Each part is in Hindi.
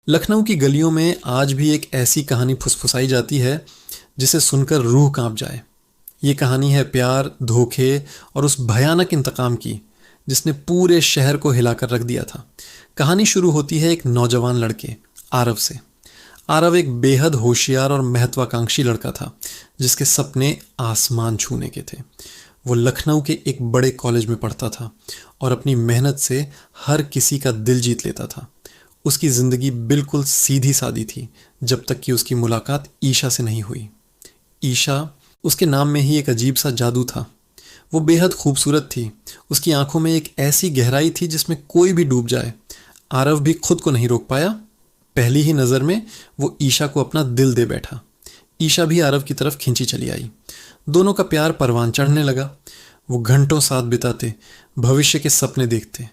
लखनऊ की गलियों में आज भी एक ऐसी कहानी फुसफुसाई जाती है जिसे सुनकर रूह कांप जाए। ये कहानी है प्यार, धोखे और उस भयानक इंतकाम की जिसने पूरे शहर को हिलाकर रख दिया था। कहानी शुरू होती है एक नौजवान लड़के आरव से। आरव एक बेहद होशियार और महत्वाकांक्षी लड़का था जिसके सपने आसमान छूने के थे। वो लखनऊ के एक बड़े कॉलेज में पढ़ता था और अपनी मेहनत से हर किसी का दिल जीत लेता था। उसकी ज़िंदगी बिल्कुल सीधी सादी थी जब तक कि उसकी मुलाकात ईशा से नहीं हुई। ईशा, उसके नाम में ही एक अजीब सा जादू था। वो बेहद खूबसूरत थी। उसकी आंखों में एक ऐसी गहराई थी जिसमें कोई भी डूब जाए। आरव भी खुद को नहीं रोक पाया। पहली ही नज़र में वो ईशा को अपना दिल दे बैठा। ईशा भी आरव की तरफ खींची चली आई। दोनों का प्यार परवान चढ़ने लगा। वो घंटों साथ बिताते, भविष्य के सपने देखते।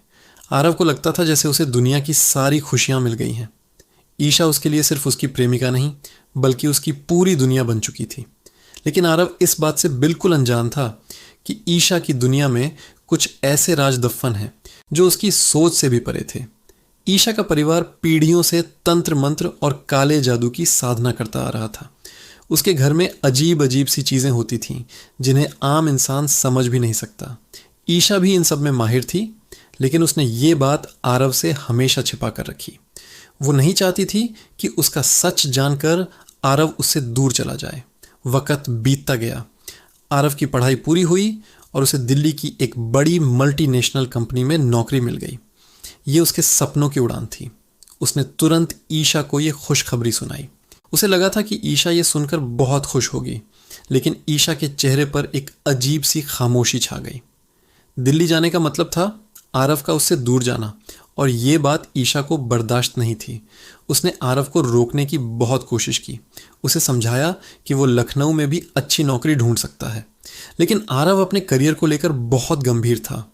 आरव को लगता था जैसे उसे दुनिया की सारी खुशियां मिल गई हैं। ईशा उसके लिए सिर्फ उसकी प्रेमिका नहीं बल्कि उसकी पूरी दुनिया बन चुकी थी। लेकिन आरव इस बात से बिल्कुल अनजान था कि ईशा की दुनिया में कुछ ऐसे राज दफन हैं जो उसकी सोच से भी परे थे। ईशा का परिवार पीढ़ियों से तंत्र मंत्र और काले जादू की साधना करता आ रहा था। उसके घर में अजीब अजीब सी चीज़ें होती थीं जिन्हें आम इंसान समझ भी नहीं सकता। ईशा भी इन सब में माहिर थी, लेकिन उसने ये बात आरव से हमेशा छिपा कर रखी। वो नहीं चाहती थी कि उसका सच जानकर आरव उससे दूर चला जाए। वक़्त बीतता गया। आरव की पढ़ाई पूरी हुई और उसे दिल्ली की एक बड़ी मल्टीनेशनल कंपनी में नौकरी मिल गई। ये उसके सपनों की उड़ान थी। उसने तुरंत ईशा को ये खुशखबरी सुनाई। उसे लगा था कि ईशा ये सुनकर बहुत खुश होगी, लेकिन ईशा के चेहरे पर एक अजीब सी खामोशी छा गई। दिल्ली जाने का मतलब था आरव का उससे दूर जाना, और ये बात ईशा को बर्दाश्त नहीं थी। उसने आरव को रोकने की बहुत कोशिश की। उसे समझाया कि वो लखनऊ में भी अच्छी नौकरी ढूंढ सकता है, लेकिन आरव अपने करियर को लेकर बहुत गंभीर था।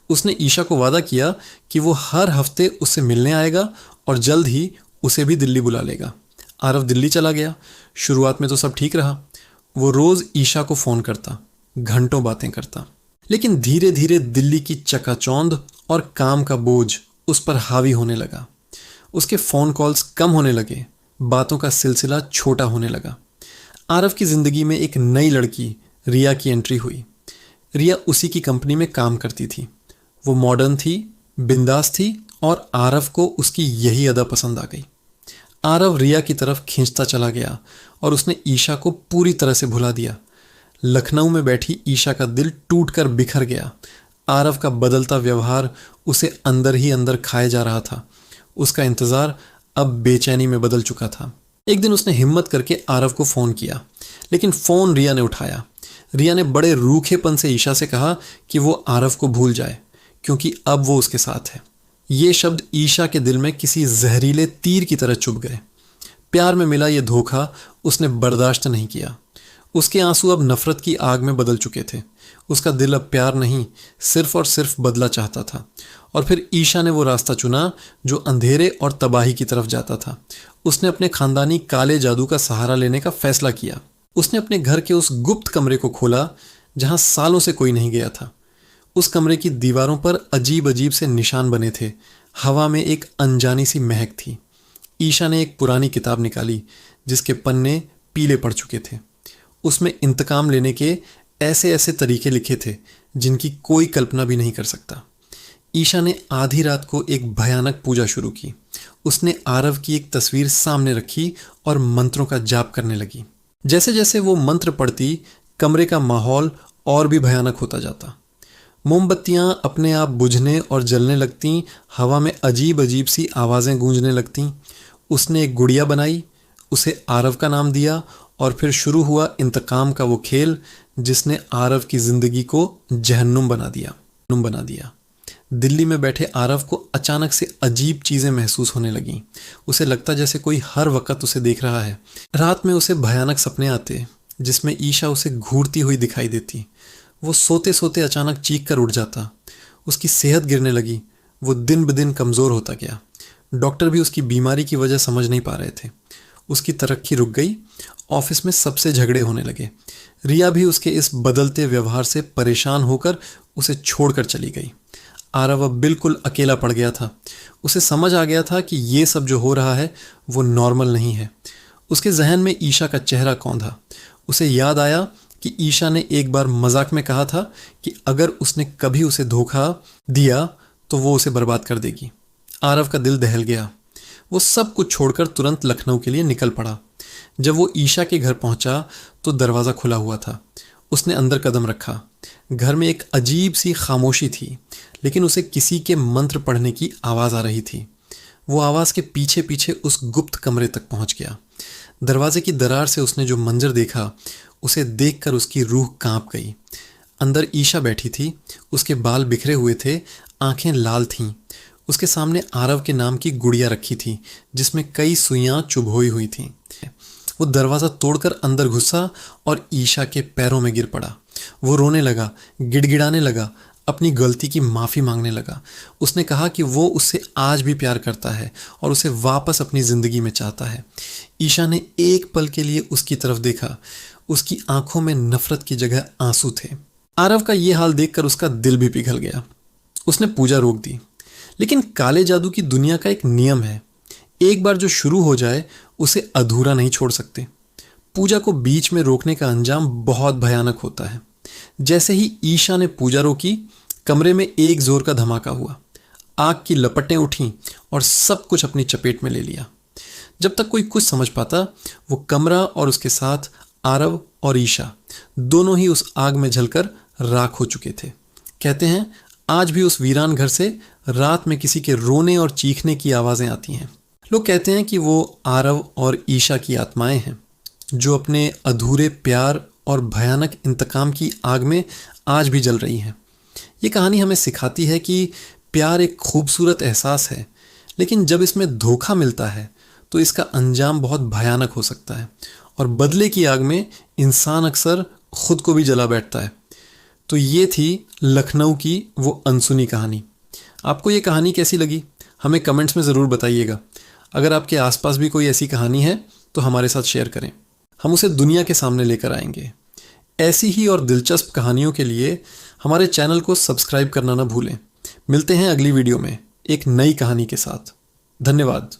उसने ईशा को वादा किया कि वो हर हफ्ते उससे मिलने आएगा और जल्द ही उसे भी दिल्ली बुला लेगा। आरव दिल्ली चला गया। शुरुआत में तो सब ठीक रहा। वो रोज़ ईशा को फ़ोन करता, घंटों बातें करता, लेकिन धीरे धीरे दिल्ली की चकाचौंध और काम का बोझ उस पर हावी होने लगा। उसके फ़ोन कॉल्स कम होने लगे, बातों का सिलसिला छोटा होने लगा। आरव की ज़िंदगी में एक नई लड़की रिया की एंट्री हुई। रिया उसी की कंपनी में काम करती थी। वो मॉडर्न थी, बिंदास थी और आरव को उसकी यही अदा पसंद आ गई। आरव रिया की तरफ खींचता चला गया और उसने ईशा को पूरी तरह से भुला दिया। लखनऊ में बैठी ईशा का दिल टूटकर बिखर गया। आरव का बदलता व्यवहार उसे अंदर ही अंदर खाए जा रहा था। उसका इंतज़ार अब बेचैनी में बदल चुका था। एक दिन उसने हिम्मत करके आरव को फ़ोन किया, लेकिन फ़ोन रिया ने उठाया। रिया ने बड़े रूखेपन से ईशा से कहा कि वो आरव को भूल जाए, क्योंकि अब वो उसके साथ है। ये शब्द ईशा के दिल में किसी जहरीले तीर की तरह चुभ गए। प्यार में मिला ये धोखा उसने बर्दाश्त नहीं किया। उसके आंसू अब नफरत की आग में बदल चुके थे। उसका दिल अब प्यार नहीं, सिर्फ और सिर्फ बदला चाहता था। और फिर ईशा ने वो रास्ता चुना जो अंधेरे और तबाही की तरफ जाता था। उसने अपने खानदानी काले जादू का सहारा लेने का फैसला किया। उसने अपने घर के उस गुप्त कमरे को खोला जहां सालों से कोई नहीं गया था। उस कमरे की दीवारों पर अजीब अजीब से निशान बने थे। हवा में एक अनजानी सी महक थी। ईशा ने एक पुरानी किताब निकाली जिसके पन्ने पीले पड़ चुके थे। उसमें इंतकाम लेने के ऐसे ऐसे तरीके लिखे थे जिनकी कोई कल्पना भी नहीं कर सकता। ईशा ने आधी रात को एक भयानक पूजा शुरू की। उसने आरव की एक तस्वीर सामने रखी और मंत्रों का जाप करने लगी। जैसे जैसे वो मंत्र पढ़ती, कमरे का माहौल और भी भयानक होता जाता। मोमबत्तियां अपने आप बुझने और जलने लगतीं। हवा में अजीब अजीब सी आवाज़ें गूंजने लगतीं। उसने एक गुड़िया बनाई, उसे आरव का नाम दिया और फिर शुरू हुआ इंतकाम का वो खेल जिसने आरव की ज़िंदगी को जहन्नुम बना दिया। दिल्ली में बैठे आरव को अचानक से अजीब चीज़ें महसूस होने लगीं। उसे लगता जैसे कोई हर वक्त उसे देख रहा है। रात में उसे भयानक सपने आते जिसमें ईशा उसे घूरती हुई दिखाई देती। वो सोते सोते अचानक चीख कर उठ जाता। उसकी सेहत गिरने लगी। वो दिन ब दिन कमज़ोर होता गया। डॉक्टर भी उसकी बीमारी की वजह समझ नहीं पा रहे थे। उसकी तरक्की रुक गई। ऑफिस में सबसे झगड़े होने लगे। रिया भी उसके इस बदलते व्यवहार से परेशान होकर उसे छोड़कर चली गई। आरव अब बिल्कुल अकेला पड़ गया था। उसे समझ आ गया था कि ये सब जो हो रहा है वो नॉर्मल नहीं है। उसके जहन में ईशा का चेहरा कौंधा। उसे याद आया कि ईशा ने एक बार मजाक में कहा था कि अगर उसने कभी उसे धोखा दिया तो वो उसे बर्बाद कर देगी। आरव का दिल दहल गया। वो सब कुछ छोड़कर तुरंत लखनऊ के लिए निकल पड़ा। जब वो ईशा के घर पहुंचा तो दरवाज़ा खुला हुआ था। उसने अंदर कदम रखा। घर में एक अजीब सी खामोशी थी, लेकिन उसे किसी के मंत्र पढ़ने की आवाज़ आ रही थी। वो आवाज़ के पीछे पीछे उस गुप्त कमरे तक पहुंच गया। दरवाजे की दरार से उसने जो मंजर देखा, उसे देखकर उसकी रूह कांप गई। अंदर ईशा बैठी थी। उसके बाल बिखरे हुए थे, आंखें लाल थीं। उसके सामने आरव के नाम की गुड़िया रखी थी, जिसमें कई सुइयां चुभोई हुई थीं। वो दरवाज़ा तोड़कर अंदर घुसा और ईशा के पैरों में गिर पड़ा। वो रोने लगा, गिड़गिड़ाने लगा, अपनी गलती की माफ़ी मांगने लगा। उसने कहा कि वो उससे आज भी प्यार करता है और उसे वापस अपनी ज़िंदगी में चाहता है। ईशा ने एक पल के लिए उसकी तरफ देखा। उसकी आंखों में नफरत की जगह आंसू थे। आरव का ये हाल देखकर उसका दिल भी पिघल गया। उसने पूजा रोक दी। लेकिन काले जादू की दुनिया का एक नियम है, एक बार जो शुरू हो जाए उसे अधूरा नहीं छोड़ सकते। पूजा को बीच में रोकने का अंजाम बहुत भयानक होता है। जैसे ही ईशा ने पूजा रोकी, कमरे में एक जोर का धमाका हुआ। आग की लपटें उठीं और सब कुछ अपनी चपेट में ले लिया। जब तक कोई कुछ समझ पाता, वो कमरा और उसके साथ आरव और ईशा दोनों ही उस आग में जलकर राख हो चुके थे। कहते हैं आज भी उस वीरान घर से रात में किसी के रोने और चीखने की आवाज़ें आती हैं। लोग कहते हैं कि वो आरव और ईशा की आत्माएं हैं, जो अपने अधूरे प्यार और भयानक इंतकाम की आग में आज भी जल रही हैं। ये कहानी हमें सिखाती है कि प्यार एक खूबसूरत एहसास है, लेकिन जब इसमें धोखा मिलता है तो इसका अंजाम बहुत भयानक हो सकता है और बदले की आग में इंसान अक्सर खुद को भी जला बैठता है। तो ये थी लखनऊ की वो अनसुनी कहानी। आपको ये कहानी कैसी लगी हमें कमेंट्स में ज़रूर बताइएगा। अगर आपके आसपास भी कोई ऐसी कहानी है तो हमारे साथ शेयर करें, हम उसे दुनिया के सामने लेकर आएंगे। ऐसी ही और दिलचस्प कहानियों के लिए हमारे चैनल को सब्सक्राइब करना ना भूलें। मिलते हैं अगली वीडियो में एक नई कहानी के साथ। धन्यवाद।